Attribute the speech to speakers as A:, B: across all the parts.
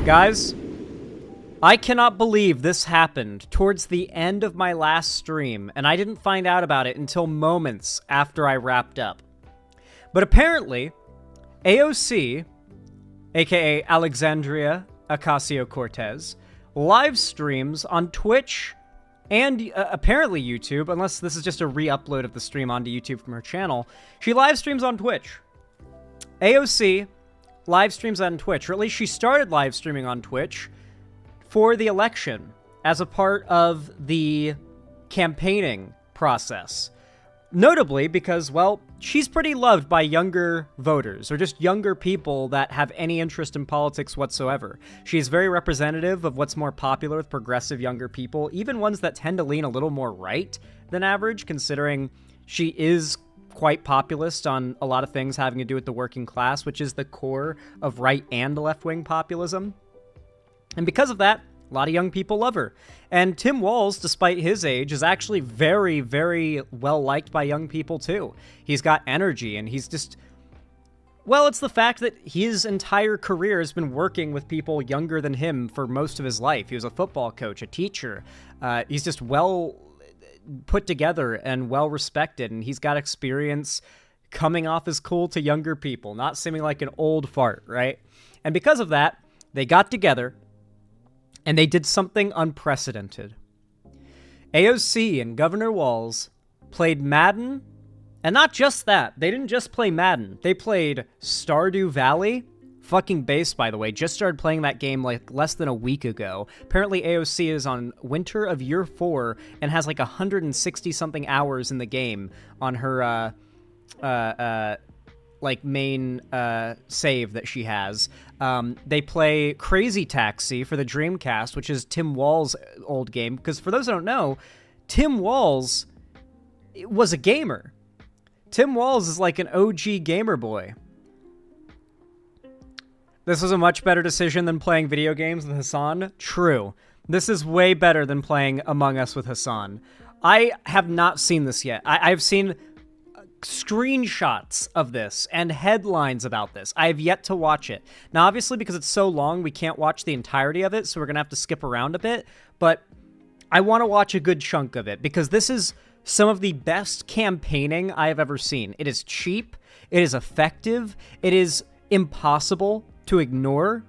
A: Guys, I cannot believe this happened towards the end of my last stream, and I didn't find out about it until moments after I wrapped up. But apparently, AOC, aka Alexandria Ocasio-Cortez, live streams on Twitch and apparently YouTube, unless this is just a re-upload of the stream onto YouTube from her channel. She live streams on Twitch. AOC live streams on Twitch, or at least she started live streaming on Twitch for the election as a part of the campaigning process. Notably because, well, she's pretty loved by younger voters, or just younger people that have any interest in politics whatsoever. She's very representative of what's more popular with progressive younger people, even ones that tend to lean a little more right than average, considering she is quite populist on a lot of things having to do with the working class, which is the core of right and left-wing populism. And because of that, a lot of young people love her. And Tim Walz, despite his age, is actually very, very well-liked by young people, too. He's got energy, and he's just... Well, it's the fact that his entire career has been working with people younger than him for most of his life. He was a football coach, a teacher. He's just well put together and well-respected, and he's got experience coming off as cool to younger people, not seeming like an old fart, right? And because of that, they got together, and they did something unprecedented. AOC and Governor Walz played Madden, and not just that. They didn't just play Madden. They played Stardew Valley. Fucking based, by the way. Just started playing that game like less than a week ago. Apparently AOC is on winter of year 4 and has like 160-something hours in the game on her like main save that she has. They play Crazy Taxi for the Dreamcast, which is Tim Walz' old game. Because for those who don't know, Tim Walz was a gamer. Tim Walz is like an OG gamer boy. This was a much better decision than playing video games with Hassan. True. This is way better than playing Among Us with Hassan. I have not seen this yet. I've seen screenshots of this and headlines about this. I have yet to watch it. Now, obviously, because it's so long, we can't watch the entirety of it, so we're going to have to skip around a bit. But I want to watch a good chunk of it, because this is some of the best campaigning I have ever seen. It is cheap. It is effective. It is impossible to ignore.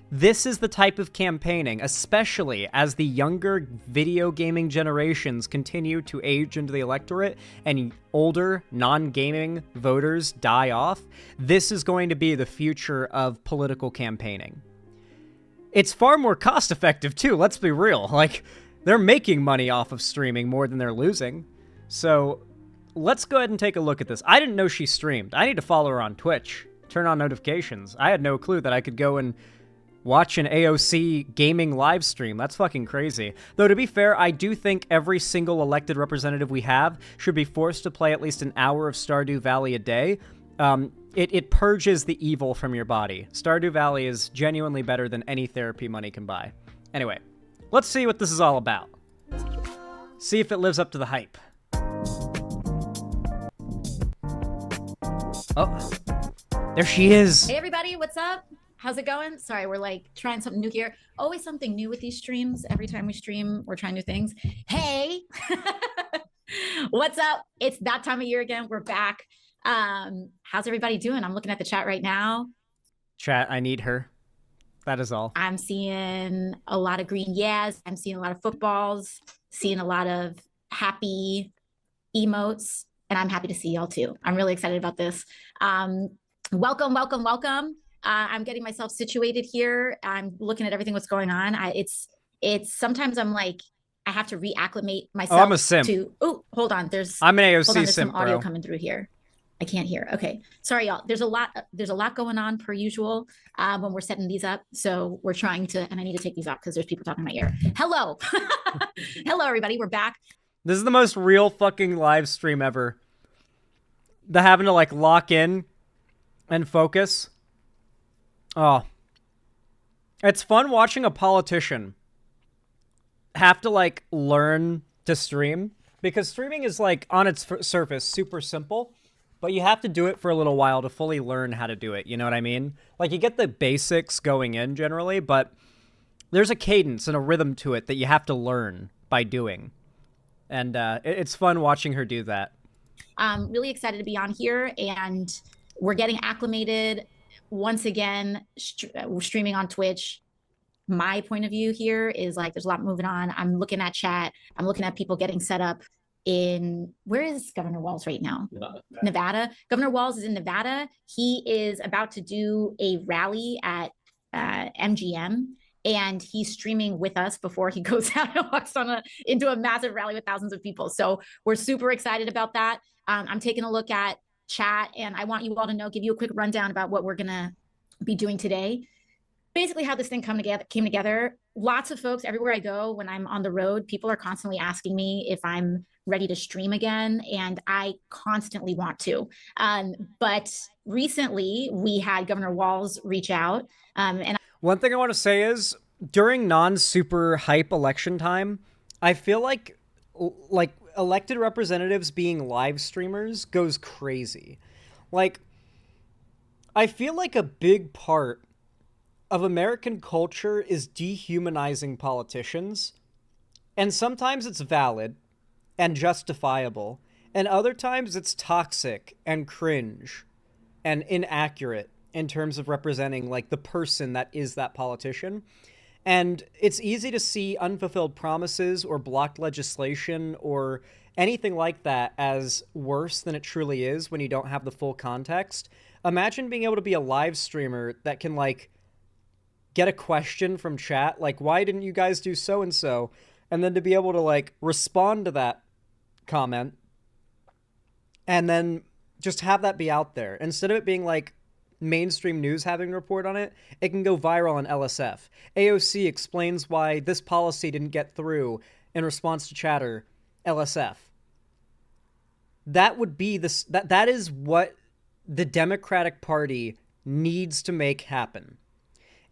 A: This is the type of campaigning, especially as the younger video gaming generations continue to age into the electorate and older non-gaming voters die off. This is going to be the future of political campaigning. It's far more cost-effective too, let's be real. Like, they're making money off of streaming more than they're losing. So let's go ahead and take a look at this. I didn't know she streamed. I need to follow her on Twitch. Turn on notifications. I had no clue that I could go and watch an AOC gaming live stream. That's fucking crazy. Though, to be fair, I do think every single elected representative we have should be forced to play at least an hour of Stardew Valley a day. It purges the evil from your body. Stardew Valley is genuinely better than any therapy money can buy. Anyway, let's see what this is all about. See if it lives up to the hype. Oh. There she is.
B: Hey everybody, what's up? How's it going? Sorry, we're like trying something new here. Always something new with these streams. Every time we stream, we're trying new things. Hey, what's up? It's that time of year again. We're back. How's everybody doing? I'm looking at the chat right now.
A: Chat, I need her. That is all.
B: I'm seeing a lot of green yes. I'm seeing a lot of footballs, seeing a lot of happy emotes, and I'm happy to see y'all too. I'm really excited about this. Welcome, welcome, welcome. I'm getting myself situated here. I'm looking at everything what's going on. It's sometimes I'm like, I have to reacclimate myself.
A: Oh, I'm a simp.
B: Oh, hold on.
A: I'm an AOC
B: there's
A: simp,
B: some audio
A: bro.
B: coming through here. I can't hear. Okay. Sorry, y'all. There's a lot going on per usual when we're setting these up. So we're trying to, and I need to take these off because there's people talking in my ear. Hello. Hello, everybody. We're back.
A: This is the most real fucking live stream ever. The having to like lock in and focus. Oh. It's fun watching a politician have to like learn to stream, because streaming is like on its surface super simple. but you have to do it for a little while to fully learn how to do it. You know what I mean? Like, you get the basics going in generally, but there's a cadence and a rhythm to it that you have to learn by doing. And it's fun watching her do that.
B: I'm really excited to be on here, and we're getting acclimated once again, streaming on Twitch. My point of view here is like there's a lot moving on. I'm looking at chat. I'm looking at people getting set up in, where is Governor Walz right now? Nevada. Governor Walz is in Nevada. He is about to do a rally at MGM, and he's streaming with us before he goes out and walks into a massive rally with thousands of people. So we're super excited about that. I'm taking a look at chat, and I want you all to know, give you a quick rundown about what we're gonna be doing today. Basically how this thing came together. Lots of folks everywhere I go when I'm on the road, people are constantly asking me if I'm ready to stream again, and I constantly want to. But recently we had Governor Walz reach out. And
A: one thing I want to say is during non-super hype election time, I feel like elected representatives being live streamers goes crazy. Like, I feel like a big part of American culture is dehumanizing politicians, and sometimes it's valid and justifiable, and other times it's toxic and cringe and inaccurate in terms of representing like the person that is that politician. And it's easy to see unfulfilled promises or blocked legislation or anything like that as worse than it truly is when you don't have the full context. Imagine being able to be a live streamer that can like get a question from chat, like, why didn't you guys do so-and-so? And then to be able to, like, respond to that comment and then just have that be out there. Instead of it being, like, mainstream news having a report on it, it can go viral on LSF. AOC explains why this policy didn't get through in response to chatter, LSF. That would be this. That is what the Democratic Party needs to make happen.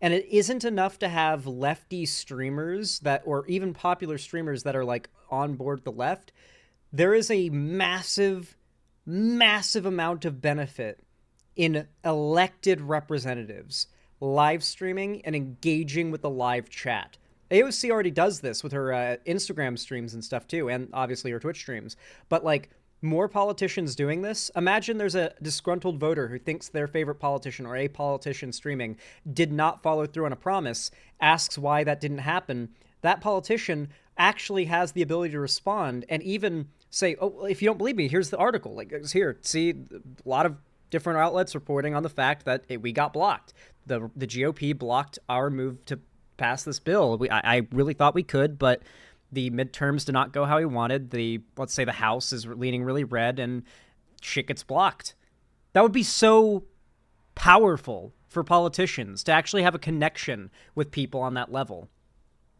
A: And it isn't enough to have lefty streamers that, or even popular streamers that are like on board the left. There is a massive, massive amount of benefit in elected representatives live streaming and engaging with the live chat. AOC already does this with her Instagram streams and stuff too, and obviously her Twitch streams. But like, more politicians doing this. Imagine there's a disgruntled voter who thinks their favorite politician or a politician streaming did not follow through on a promise, asks why that didn't happen. That politician actually has the ability to respond and even say, oh, if you don't believe me, here's the article. Like, it's here. See, a lot of different outlets reporting on the fact that we got blocked. The GOP blocked our move to pass this bill. I really thought we could, but the midterms did not go how he wanted. Let's say the House is leaning really red and shit gets blocked. That would be so powerful for politicians to actually have a connection with people on that level.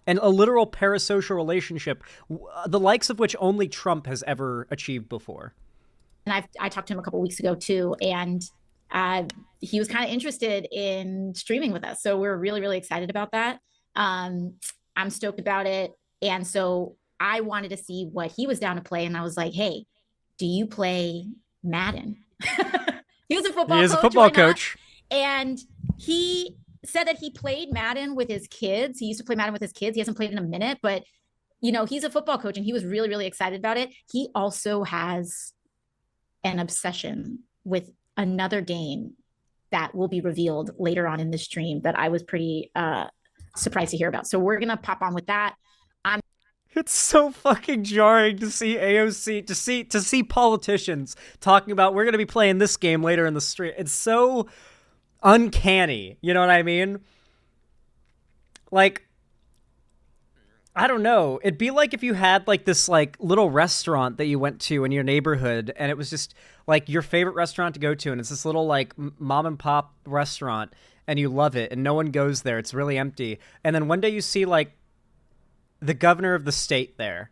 A: And a literal parasocial relationship, the likes of which only Trump has ever achieved before.
B: And I talked to him a couple of weeks ago too, and he was kind of interested in streaming with us. So we're really, really excited about that. I'm stoked about it. And so I wanted to see what he was down to play. And I was like, hey, do you play Madden? He was a football coach. And he said that he played Madden with his kids. He used to play Madden with his kids. He hasn't played in a minute, but you know, he's a football coach and he was really, really excited about it. He also has an obsession with another game that will be revealed later on in the stream that I was pretty surprised to hear about. So we're going to pop on with that.
A: It's so fucking jarring to see AOC, to see politicians talking about we're going to be playing this game later in the stream. It's so uncanny. You know what I mean? Like, I don't know. It'd be like if you had like this like little restaurant that you went to in your neighborhood and it was just like your favorite restaurant to go to. And it's this little like mom and pop restaurant and you love it and no one goes there. It's really empty. And then one day you see like the governor of the state there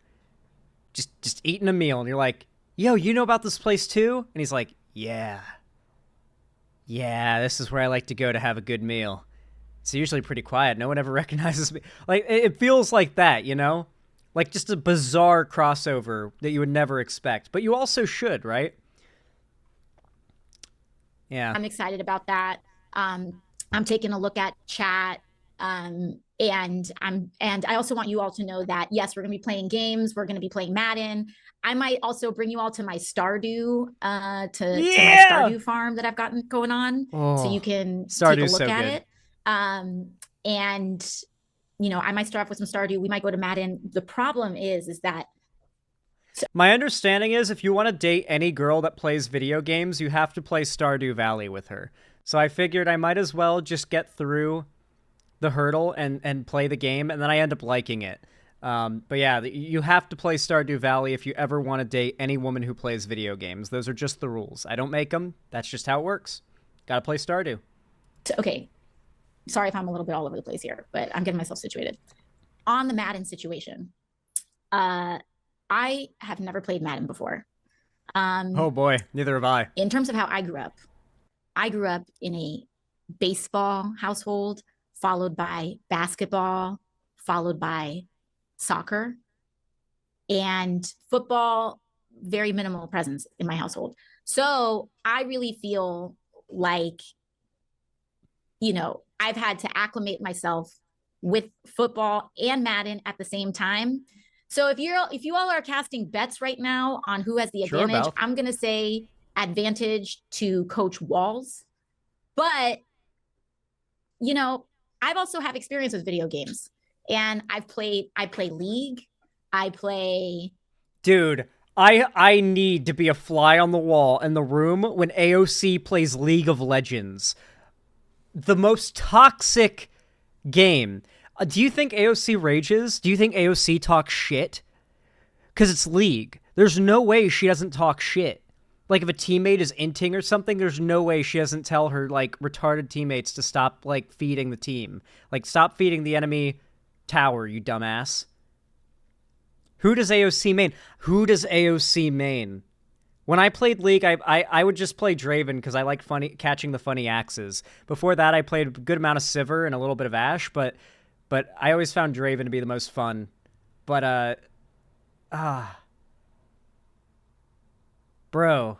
A: just eating a meal and you're like, yo, you know about this place too? And he's like, yeah, this is where I like to go to have a good meal. It's usually pretty quiet. No one ever recognizes me. Like, it feels like that, you know? Like just a bizarre crossover that you would never expect, but you also should, right? Yeah.
B: I'm excited about that. I'm taking a look at chat. And I also want you all to know that yes, we're gonna be playing games, we're gonna be playing Madden. I might also bring you all to my Stardew, to my
A: Yeah!
B: Stardew farm that I've gotten going on, so you
A: Oh,
B: can take a
A: Stardew's
B: look
A: so
B: at
A: good.
B: it. And I might start off with some Stardew. We might go to Madden. The problem is that
A: My understanding is if you want to date any girl that plays video games, you have to play Stardew Valley with her. So I figured I might as well just get through the hurdle and play the game, and then I end up liking it. But yeah, you have to play Stardew Valley if you ever want to date any woman who plays video games. Those are just the rules. I don't make them. That's just how it works. Gotta play Stardew.
B: okay, sorry if I'm a little bit all over the place here, but I'm getting myself situated. On the Madden situation, I have never played Madden before.
A: Oh boy, neither have I.
B: In terms of how I grew up in a baseball household, followed by basketball, followed by soccer, and football, very minimal presence in my household. So I really feel like, I've had to acclimate myself with football and Madden at the same time. So if you all are casting bets right now on who has the
A: Sure,
B: advantage,
A: Beth.
B: I'm gonna say advantage to Coach Walz. But I've also have experience with video games, and I play League, I play.
A: Dude, I need to be a fly on the wall in the room when AOC plays League of Legends. The most toxic game. Do you think AOC rages? Do you think AOC talks shit? Because it's League. There's no way she doesn't talk shit. Like, if a teammate is inting or something, there's no way she doesn't tell her, like, retarded teammates to stop, like, feeding the team. Like, stop feeding the enemy tower, you dumbass. Who does AOC main? Who does AOC main? When I played League, I would just play Draven because I like catching the funny axes. Before that, I played a good amount of Sivir and a little bit of Ashe, but I always found Draven to be the most fun. But, bro.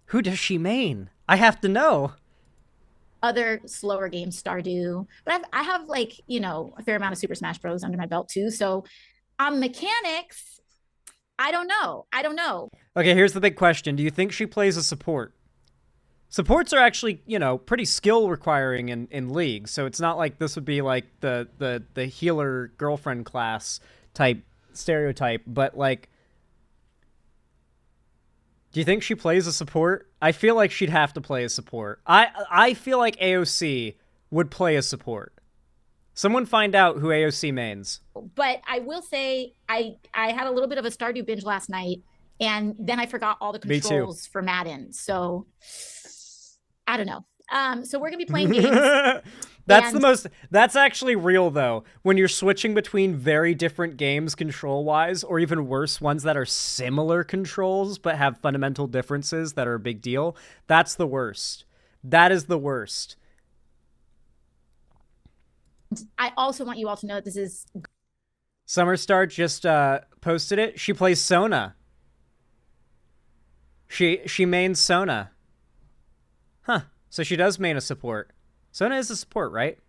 A: Who does she main? I have to know.
B: Other slower games, Stardew, but I have like a fair amount of Super Smash Bros under my belt too. So on mechanics, I don't know.
A: Okay, here's the big question. Do you think she plays a support? Supports are actually, pretty skill requiring in League, so it's not like this would be like the healer girlfriend class type stereotype, but like, do you think she plays a support? I feel like she'd have to play a support. I feel like AOC would play a support. Someone find out who AOC mains.
B: But I will say I had a little bit of a Stardew binge last night, and then I forgot all the controls for Madden. So I don't know. So we're gonna be playing games.
A: That's actually real though. When you're switching between very different games control-wise, or even worse, ones that are similar controls but have fundamental differences that are a big deal, that's the worst. That is the worst.
B: I also want you all to know that this is
A: Summerstar just posted it. She plays Sona. She mains Sona. Huh. So she does main a support. Sona is a support, right?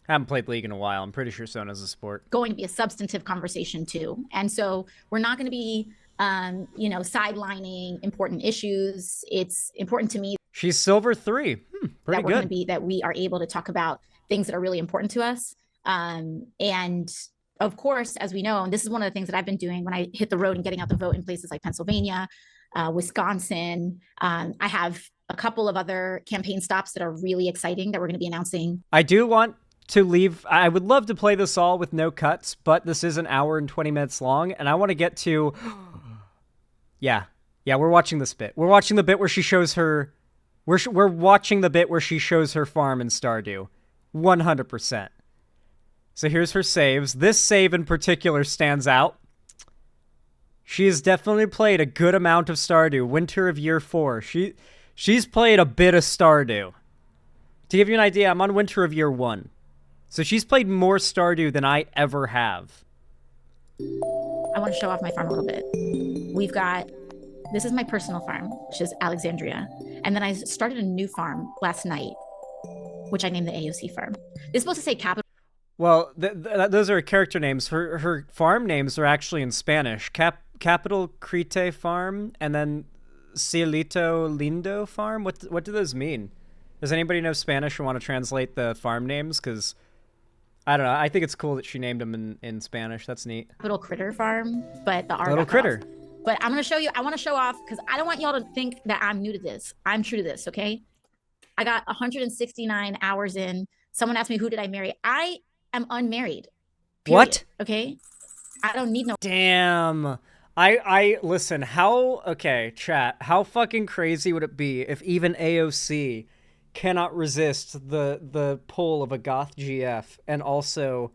A: I haven't played League in a while. I'm pretty sure Sona's a support.
B: going to be a substantive conversation too. And so we're not going to be, sidelining important issues. It's important to me.
A: She's Silver 3. Pretty good.
B: That we are able to talk about things that are really important to us. And of course, as we know, and this is one of the things that I've been doing when I hit the road and getting out the vote in places like Pennsylvania, Wisconsin. I have a couple of other campaign stops that are really exciting that we're going to be announcing.
A: I do want to leave. I would love to play this all with no cuts, but this is an hour and 20 minutes long, and I want to get to... Yeah, we're watching this bit. We're watching the bit where she shows her... We're watching the bit where she shows her farm in Stardew. 100%. So here's her saves. This save in particular stands out. She has definitely played a good amount of Stardew. Winter of Year 4. She's played a bit of Stardew. To give you an idea, I'm on Winter of Year 1. So she's played more Stardew than I ever have.
B: I want to show off my farm a little bit. We've got This is my personal farm, which is Alexandria. And then I started a new farm last night, which I named the AOC farm. It's supposed to say capital.
A: Well, those are character names. Her farm names are actually in Spanish. Capital Crete Farm, and then Cielito Lindo Farm. What do those mean? Does anybody know Spanish or want to translate the farm names? Because I don't know. I think it's cool that she named them in Spanish. That's neat.
B: Little critter farm, but the R
A: Little
B: got cut
A: critter.
B: off. But I'm gonna show you. I want to show off because I don't want y'all to think that I'm new to this. I'm true to this. Okay. I got 169 hours in. Someone asked me who did I marry. I am unmarried. Period.
A: What?
B: Okay. I don't need no.
A: Damn. I listen. Okay, chat. How fucking crazy would it be if even AOC cannot resist the pull of a goth GF, and also,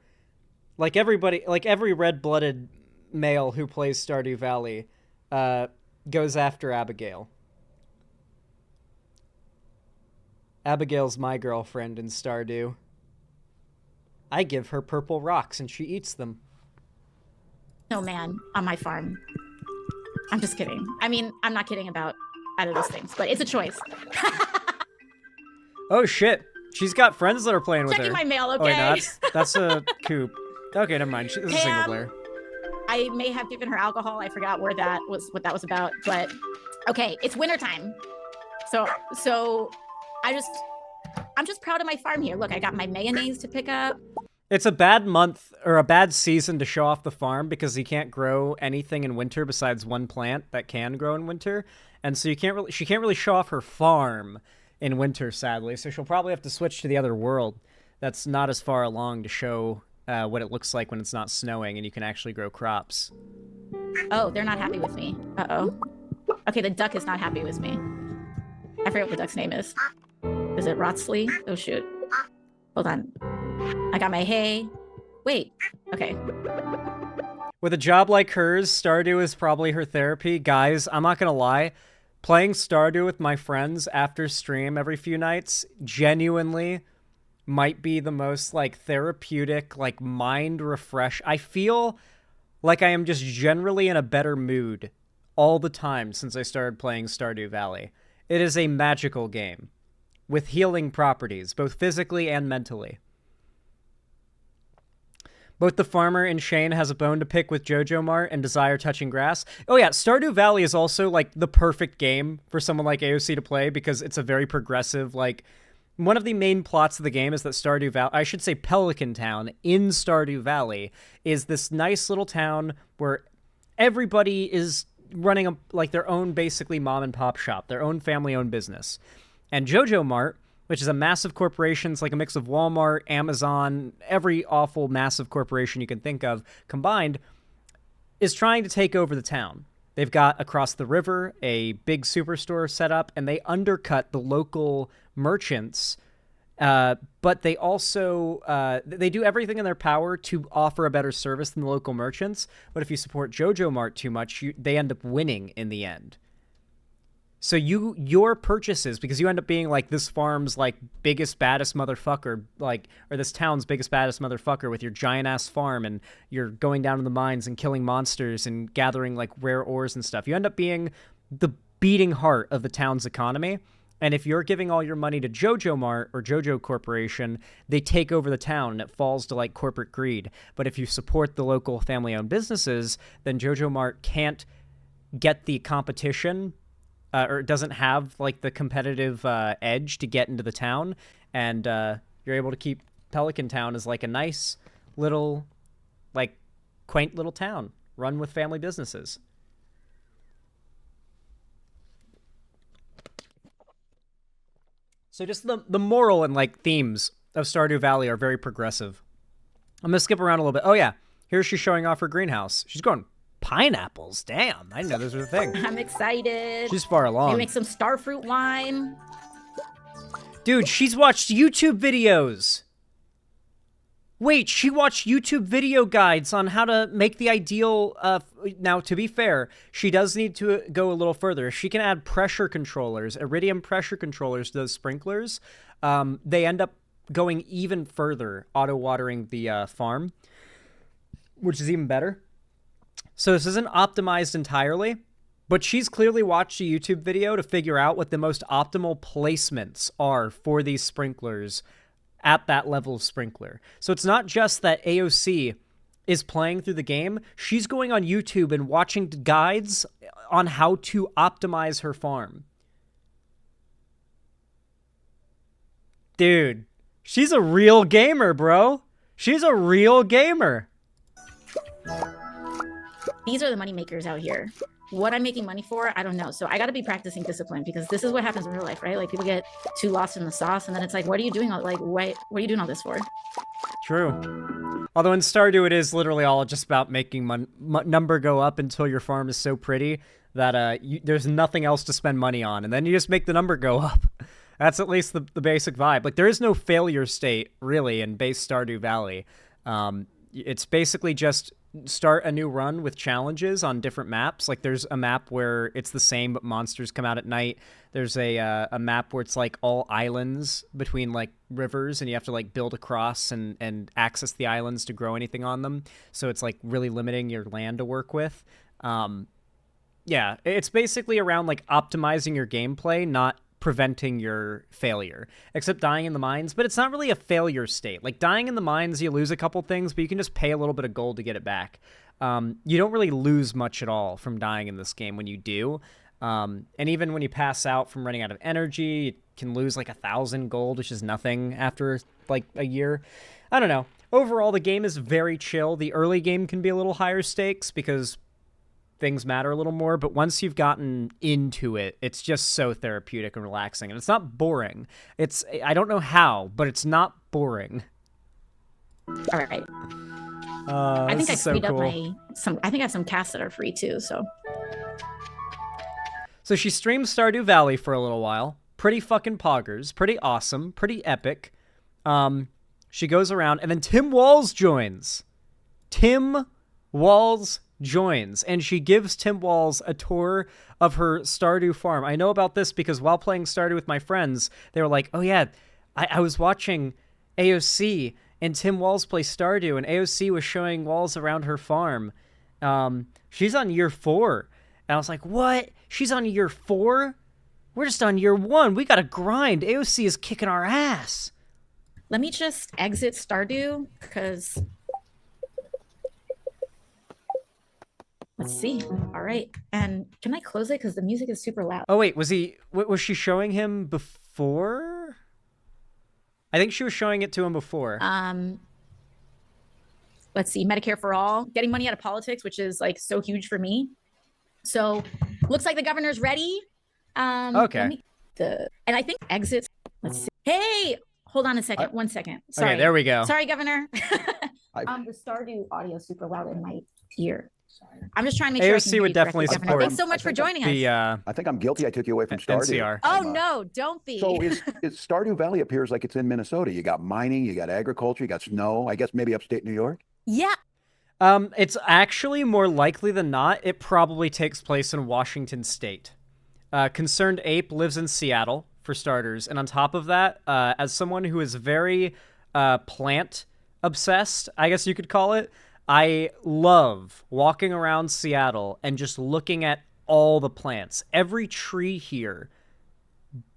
A: like everybody, like every red-blooded male who plays Stardew Valley, goes after Abigail. Abigail's my girlfriend in Stardew. I give her purple rocks and she eats them.
B: No man on my farm. I'm just kidding. I mean, I'm not kidding about either of those things, but it's a choice.
A: Oh shit. She's got friends that are playing with her.
B: Checking my mail, okay?
A: Oh, wait, no, that's a coup. Okay, never mind. This is a single player.
B: I may have given her alcohol. I forgot what that was about, but okay, it's wintertime. So I'm just proud of my farm here. Look, I got my mayonnaise to pick up.
A: It's a bad month or a bad season to show off the farm because you can't grow anything in winter besides one plant that can grow in winter. And so she can't really show off her farm in winter, sadly. So she'll probably have to switch to the other world that's not as far along to show what it looks like when it's not snowing and you can actually grow crops.
B: Oh, they're not happy with me. Uh-oh. Okay, the duck is not happy with me. I forget what the duck's name is. Is it Rotsley? Oh, shoot. Hold on. I got my hay. Wait. Okay.
A: With a job like hers, Stardew is probably her therapy. Guys, I'm not gonna lie. Playing Stardew with my friends after stream every few nights genuinely might be the most, like, therapeutic, like, mind refresh. I feel like I am just generally in a better mood all the time since I started playing Stardew Valley. It is a magical game with healing properties, both physically and mentally. Both the farmer and Shane has a bone to pick with Jojo Mart and Desire Touching Grass. Oh yeah, Stardew Valley is also, like, the perfect game for someone like AOC to play because it's a very progressive, like, one of the main plots of the game is that Stardew Valley, I should say Pelican Town in Stardew Valley, is this nice little town where everybody is running like their own basically mom and pop shop, their own family-owned business. And Jojo Mart, which is a massive corporation, it's like a mix of Walmart, Amazon, every awful massive corporation you can think of combined, is trying to take over the town. They've got across the river a big superstore set up, and they undercut the local merchants, but they also they do everything in their power to offer a better service than the local merchants. But if you support Jojo Mart too much, they end up winning in the end. So your purchases, because you end up being like this farm's like biggest baddest motherfucker, like, or this town's biggest baddest motherfucker with your giant ass farm, and you're going down in the mines and killing monsters and gathering like rare ores and stuff. You end up being the beating heart of the town's economy. And if you're giving all your money to Jojo Mart or Jojo Corporation, they take over the town and it falls to like corporate greed. But if you support the local family-owned businesses, then Jojo Mart can't get the competition or doesn't have like the competitive edge to get into the town, and you're able to keep Pelican Town as like a nice little, like, quaint little town run with family businesses. So just the moral and like themes of Stardew Valley are very progressive. I'm gonna skip around a little bit. Oh yeah, here she's showing off her greenhouse. She's growing pineapples. Damn, I didn't know those were a thing.
B: I'm excited.
A: She's far along.
B: Maybe make some starfruit wine.
A: Dude, she's watched YouTube videos. Wait, she watched YouTube video guides on how to make the ideal. Now, to be fair, she does need to go a little further. She can add pressure controllers, iridium pressure controllers to those sprinklers. They end up going even further, auto-watering the farm, which is even better. So this isn't optimized entirely, But she's clearly watched a YouTube video to figure out what the most optimal placements are for these sprinklers at that level of sprinkler. So it's not just that AOC is playing through the game. She's going on YouTube and watching guides on how to optimize her farm. Dude, she's a real gamer, bro. She's a real gamer.
B: These are the money makers out here. What I'm making money for, I don't know. So I got to be practicing discipline, because this is what happens in real life, right? Like, people get too lost in the sauce, and then it's like, what are you doing? Like, what are you doing all this for?
A: True. Although in Stardew, it is literally all just about making number go up until your farm is so pretty that there's nothing else to spend money on, and then you just make the number go up. That's at least the basic vibe. Like, there is no failure state, really, in base Stardew Valley. It's basically just start a new run with challenges on different maps. Like, there's a map where it's the same, but monsters come out at night. There's a map where it's, like, all islands between, like, rivers, and you have to, like, build across and access the islands to grow anything on them. So it's, like, really limiting your land to work with. Yeah, it's basically around, like, optimizing your gameplay, not preventing your failure, except dying in the mines. But it's not really a failure state. Like, dying in the mines, you lose a couple things, but you can just pay a little bit of gold to get it back. You don't really lose much at all from dying in this game when you do. And even when you pass out from running out of energy, you can lose like 1,000 gold, which is nothing after like a year. I don't know. Overall, the game is very chill. The early game can be a little higher stakes because things matter a little more, but once you've gotten into it, it's just so therapeutic and relaxing, and it's not boring. I don't know how, but it's not boring.
B: All right. I think I freed up I think I have some casts that are free too, so
A: she streamed Stardew Valley for a little while. Pretty fucking poggers, pretty awesome, pretty epic. She goes around, and then Tim Walz joins. Tim Walz joins, and she gives Tim Walz a tour of her Stardew farm. I know about this because while playing Stardew with my friends, they were like, oh yeah, I was watching AOC and Tim Walz play Stardew, and AOC was showing Walz around her farm. She's on year 4. And I was like, what? She's on year 4? We're just on year 1. We gotta grind. AOC is kicking our ass.
B: Let me just exit Stardew, because let's see. All right. And can I close it? Because the music is super loud.
A: Oh, wait. Was she showing him before? I think she was showing it to him before.
B: Let's see. Medicare for all. Getting money out of politics, which is like so huge for me. So looks like the governor's ready.
A: Okay.
B: And I think exits. Let's see. Hey, hold on a second. 1 second. Sorry.
A: Okay, there we go.
B: Sorry, Governor. The Stardew audio is super loud in my ear. I'm just trying to make sure
A: AOC would definitely support.
B: Thanks so much for joining us.
C: I think I'm guilty. I took you away from Stardew.
A: NCR.
B: Oh, no, don't be.
C: So it's Stardew Valley appears like it's in Minnesota. You got mining, you got agriculture, you got snow. I guess maybe upstate New York.
B: Yeah.
A: It's actually more likely than not, it probably takes place in Washington State. Concerned Ape lives in Seattle, for starters. And on top of that, as someone who is very plant obsessed, I guess you could call it, I love walking around Seattle and just looking at all the plants. Every tree here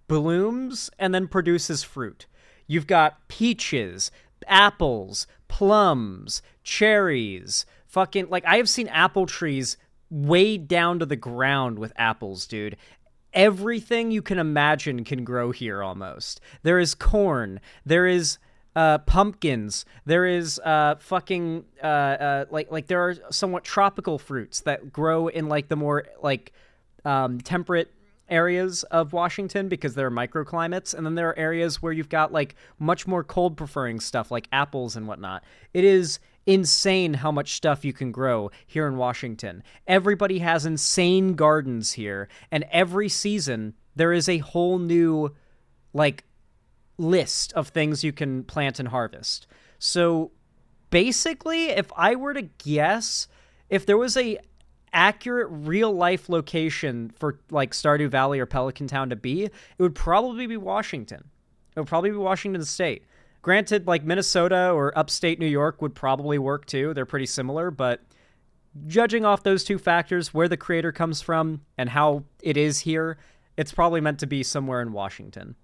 A: blooms and then produces fruit. You've got peaches, apples, plums, cherries, fucking, like, I have seen apple trees way down to the ground with apples, dude. Everything you can imagine can grow here almost. There is corn. There is pumpkins. There is fucking like there are somewhat tropical fruits that grow in like the more like temperate areas of Washington because there are microclimates, and then there are areas where you've got like much more cold preferring stuff like apples and whatnot. It is insane how much stuff you can grow here in Washington. Everybody has insane gardens here, and every season there is a whole new like list of things you can plant and harvest. So basically, if I were to guess, if there was a accurate real life location for like Stardew Valley or Pelican Town to be, it would probably be Washington. It would probably be Washington State. Granted, like Minnesota or upstate New York would probably work too. They're pretty similar, but judging off those two factors, where the creator comes from and how it is here, it's probably meant to be somewhere in Washington.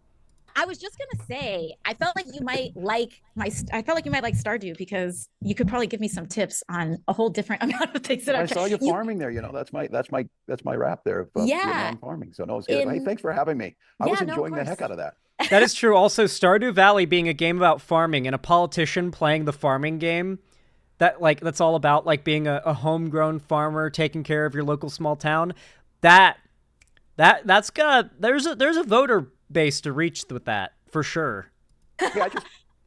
B: I was just gonna say, I felt like you might like Stardew because you could probably give me some tips on a whole different amount of things that
C: I saw you farming there. That's my rap there of Vietnam farming. So no, it's good. Hey, thanks for having me. I was enjoying the heck out of that.
A: That is true. Also, Stardew Valley being a game about farming and a politician playing the farming game, that's all about like being a homegrown farmer taking care of your local small town. That's gonna there's a voter base to reach with that for sure.
C: Yeah,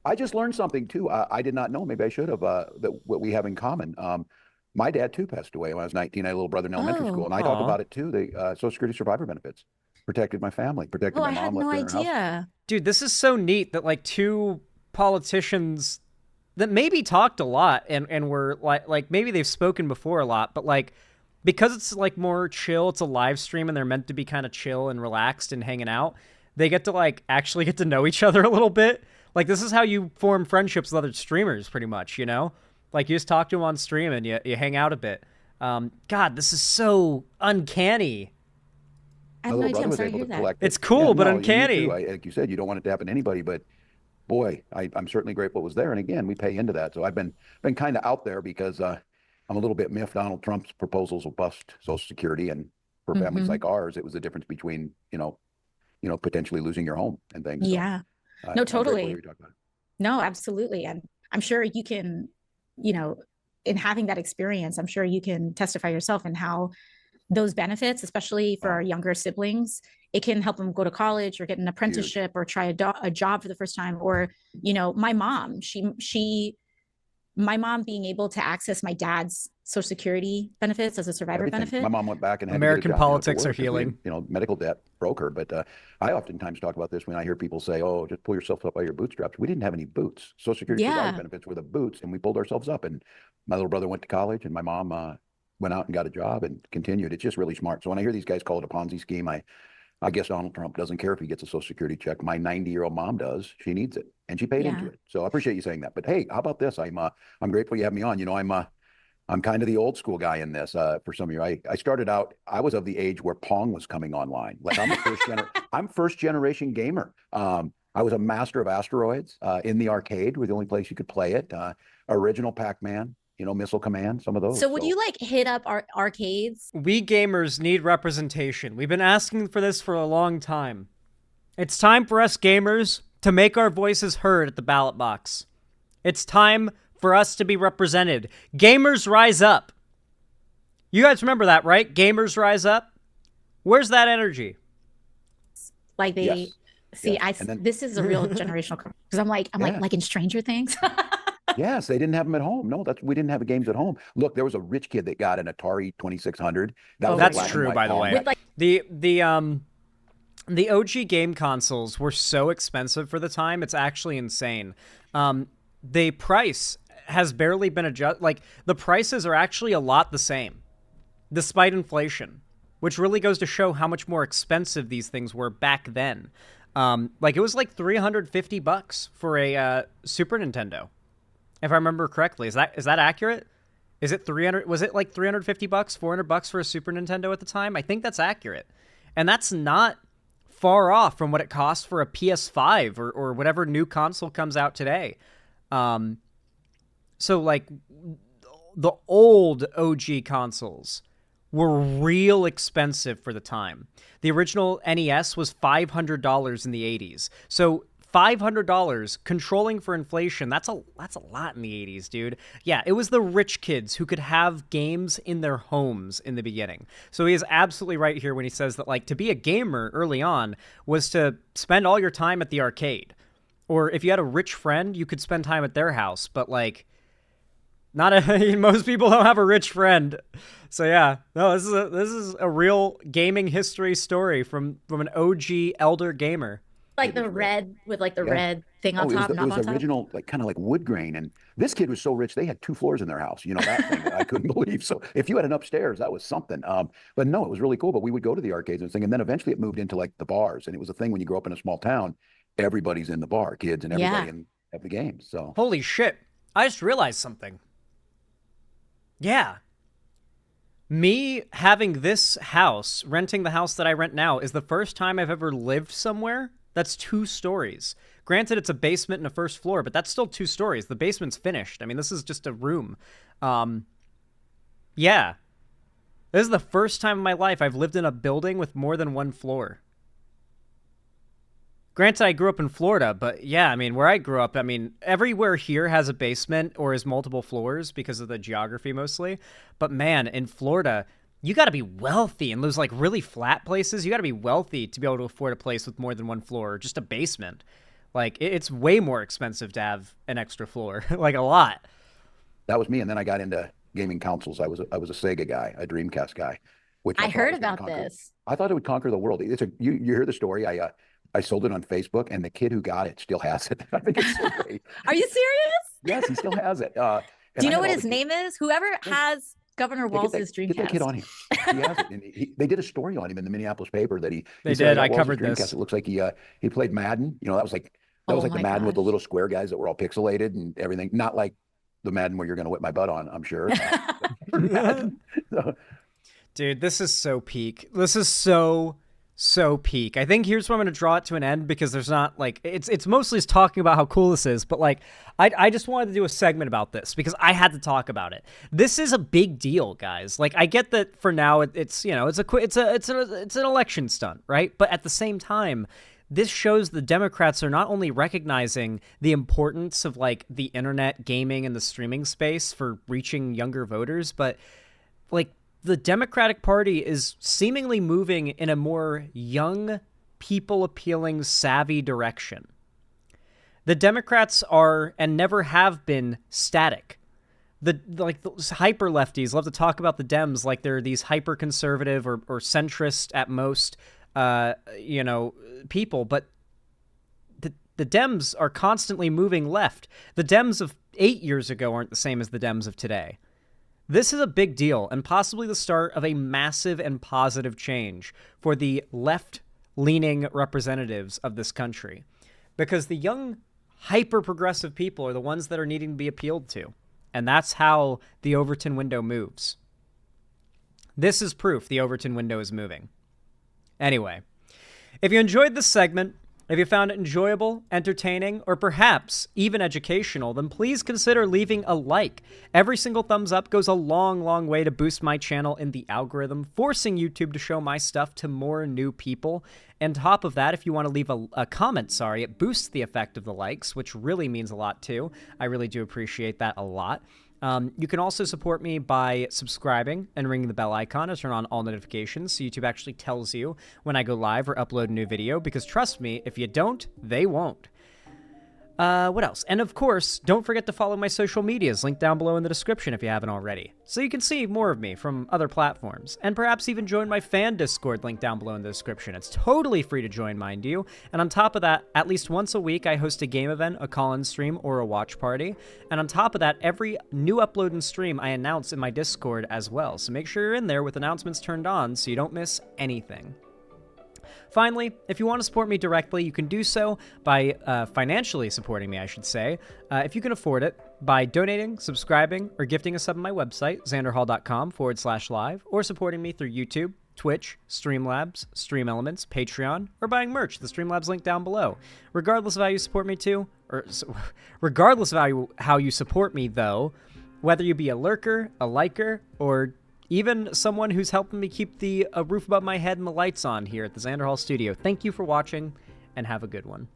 C: I just learned something too. I did not know. Maybe I should have. That what we have in common. My dad too passed away when I was 19. I had a little brother in elementary school, and I talked about it too. The Social Security survivor benefits protected my family, protected my mom.
B: I had no idea.
A: Dude, this is so neat that like two politicians that maybe talked a lot and were like maybe they've spoken before a lot, but like because it's like more chill, it's a live stream and they're meant to be kind of chill and relaxed and hanging out. They get to like actually get to know each other a little bit. Like this is how you form friendships with other streamers pretty much, Like you just talk to them on stream and you hang out a bit. God, this is so uncanny.
B: I have no idea. I'm sorry to hear that.
A: It's cool, but uncanny.
C: Like you said, you don't want it to happen to anybody, but boy, I'm certainly grateful it was there. And again, we pay into that. So I've been kind of out there because I'm a little bit miffed. Donald Trump's proposals will bust Social Security, and for families like ours, it was the difference between potentially losing your home and things.
B: Yeah.
C: So,
B: no, totally. No, absolutely. And I'm sure you can, in having that experience, I'm sure you can testify yourself in how those benefits, especially for our younger siblings, it can help them go to college or get an apprenticeship or try a job for the first time. Or, my mom, my mom being able to access my dad's Social Security benefits as a survivor benefit.
C: My mom went back and had
A: American
C: to get a job,
A: politics are healing.
C: Medical debt broke her. But I oftentimes talk about this when I hear people say, "Oh, just pull yourself up by your bootstraps." We didn't have any boots. Social Security survivor benefits were the boots, and we pulled ourselves up. And my little brother went to college, and my mom went out and got a job and continued. It's just really smart. So when I hear these guys call it a Ponzi scheme, I guess Donald Trump doesn't care if he gets a Social Security check. My 90-year-old mom does. She needs it, and she paid into it. So I appreciate you saying that. But hey, how about this? I'm grateful you have me on. I'm kind of the old school guy in this. For some of you, I started out. I was of the age where Pong was coming online. Like I'm first generation gamer. I was a master of asteroids in the arcade. Were the only place you could play it. Original Pac-Man. Missile Command, some of those.
B: So would you like hit up our arcades?
A: We gamers need representation. We've been asking for this for a long time. It's time for us gamers to make our voices heard at the ballot box. It's time for us to be represented. Gamers rise up. You guys remember that, right? Gamers rise up. Where's that energy?
B: Like they see, this is a real generational because I'm like in Stranger Things.
C: Yes, they didn't have them at home. No, we didn't have games at home. Look, there was a rich kid that got an Atari 2600.
A: That's true, by the way. The OG game consoles were so expensive for the time. It's actually insane. The price has barely been adjusted. Like the prices are actually a lot the same, despite inflation, which really goes to show how much more expensive these things were back then. Like it was like $350 for a Super Nintendo. If I remember correctly, is that accurate? Is it 300? Was it like $350, $400 for a Super Nintendo at the time? I think that's accurate, and that's not far off from what it costs for a PS5 or whatever new console comes out today. So like the old OG consoles were real expensive for the time. The original NES was $500 in the 80s. So $500 controlling for inflation, that's a lot in the 80s, dude. Yeah, it was the rich kids who could have games in their homes in the beginning. So he is absolutely right here when he says that like to be a gamer early on was to spend all your time at the arcade. Or if you had a rich friend, you could spend time at their house, but like most people don't have a rich friend. So yeah, no, this is a real gaming history story from an OG elder gamer.
B: Like the red with like the red thing on top.
C: It was original, like kind of like wood grain. And this kid was so rich, they had 2 floors in their house. That thing that I couldn't believe. So if you had an upstairs, that was something. But no, it was really cool. But we would go to the arcades and thing. And then eventually it moved into like the bars. And it was a thing when you grow up in a small town, everybody's in the bar, kids and everybody in the games. So
A: holy shit. I just realized something. Yeah. Me having this house, renting the house that I rent now, is the first time I've ever lived somewhere that's 2 stories. Granted, it's a basement and a first floor, but that's still 2 stories. The basement's finished. I mean, this is just a room. Yeah. This is the first time in my life I've lived in a building with more than 1 floor. Granted, I grew up in Florida, but yeah, I mean, where I grew up, I mean, everywhere here has a basement or is multiple floors because of the geography mostly. But man, in Florida, you got to be wealthy in those like really flat places. You got to be wealthy to be able to afford a place with more than 1 floor or just a basement. Like, it's way more expensive to have an extra floor, like a lot.
C: That was me. And then I got into gaming consoles. I was a Sega guy, a Dreamcast guy, which
B: I heard about this.
C: I thought it would conquer the world. You hear the story. I sold it on Facebook, and the kid who got it still has it. I think it's so great.
B: Are you serious?
C: Yes, he still has it.
B: Do you know what his name is? Whoever has Governor Walz's Dreamcast.
C: Get that kid on here. He has it. And they did a story on him in the Minneapolis paper that
A: They did. I covered
C: Dreamcast.
A: this.
C: It looks like he played Madden. You know, that was like the Madden with the little square guys that were all pixelated and everything. Not like the Madden where you're going to whip my butt on, I'm sure.
A: Dude, this is so peak. This is so peak. I think here's where I'm going to draw it to an end because there's not like it's mostly just talking about how cool this is, but like I just wanted to do a segment about this because I had to talk about it. This is a big deal, guys. Like I get that for now it's you know it's an election stunt, right? But at the same time, this shows the Democrats are not only recognizing the importance of like the internet, gaming, and the streaming space for reaching younger voters, but like the Democratic Party is seemingly moving in a more young, people-appealing, savvy direction. The Democrats are and never have been static. The hyper lefties love to talk about the Dems like they're these hyper conservative or centrist at most, people, but the Dems are constantly moving left. The Dems of 8 years ago aren't the same as the Dems of today. This is a big deal and possibly the start of a massive and positive change for the left-leaning representatives of this country. Because the young, hyper-progressive people are the ones that are needing to be appealed to. And that's how the Overton window moves. This is proof the Overton window is moving. Anyway, if you enjoyed this segment, if you found it enjoyable, entertaining, or perhaps even educational, then please consider leaving a like. Every single thumbs up goes a long, long way to boost my channel in the algorithm, forcing YouTube to show my stuff to more new people. And on top of that, if you want to leave a comment, it boosts the effect of the likes, which really means a lot too. I really do appreciate that a lot. You can also support me by subscribing and ringing the bell icon to turn on all notifications so YouTube actually tells you when I go live or upload a new video, because trust me, if you don't, they won't. What else? And of course, don't forget to follow my social medias, linked down below in the description if you haven't already, so you can see more of me from other platforms, and perhaps even join my fan Discord, linked down below in the description. It's totally free to join, mind you, and on top of that, at least once a week, I host a game event, a call-in stream, or a watch party, and on top of that, every new upload and stream I announce in my Discord as well, so make sure you're in there with announcements turned on so you don't miss anything. Finally, if you want to support me directly, you can do so by financially supporting me, I should say, if you can afford it, by donating, subscribing, or gifting a sub on my website, xanderhall.com/live, or supporting me through YouTube, Twitch, Streamlabs, Stream Elements, Patreon, or buying merch, the Streamlabs link down below. Regardless of how you support me how you support me, though, whether you be a lurker, a liker, or even someone who's helping me keep a roof above my head and the lights on here at the Xander Hall studio. Thank you for watching, and have a good one.